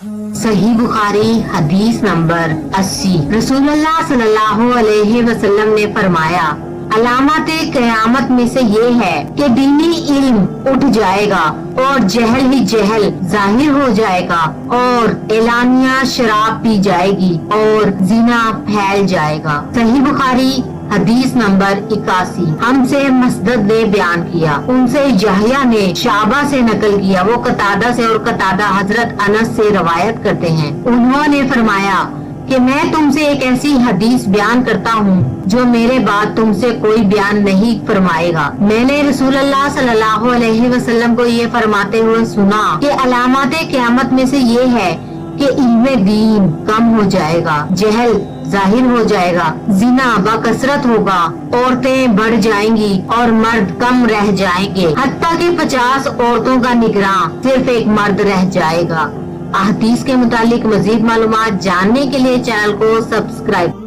صحیح بخاری حدیث نمبر 80۔ رسول اللہ صلی اللہ علیہ وسلم نے فرمایا، علامات قیامت میں سے یہ ہے کہ دینی علم اٹھ جائے گا اور جہل ہی جہل ظاہر ہو جائے گا، اور اعلانیہ شراب پی جائے گی اور زنا پھیل جائے گا۔ صحیح بخاری حدیث نمبر 81۔ ہم سے مسدد نے بیان کیا، ان سے یحییٰ نے شعبہ سے نقل کیا، وہ قتادہ سے، اور قتادہ حضرت انس سے روایت کرتے ہیں۔ انہوں نے فرمایا کہ میں تم سے ایک ایسی حدیث بیان کرتا ہوں جو میرے بعد تم سے کوئی بیان نہیں فرمائے گا۔ میں نے رسول اللہ صلی اللہ علیہ وسلم کو یہ فرماتے ہوئے سنا کہ علامات قیامت میں سے یہ ہے کہ علم دین کم ہو جائے گا، جہل ظاہر ہو جائے گا، زنا بکثرت ہوگا، عورتیں بڑھ جائیں گی اور مرد کم رہ جائیں گے، حتیٰ کہ 50 عورتوں کا نگراں صرف ایک مرد رہ جائے گا۔ احادیث کے متعلق مزید معلومات جاننے کے لیے چینل کو سبسکرائب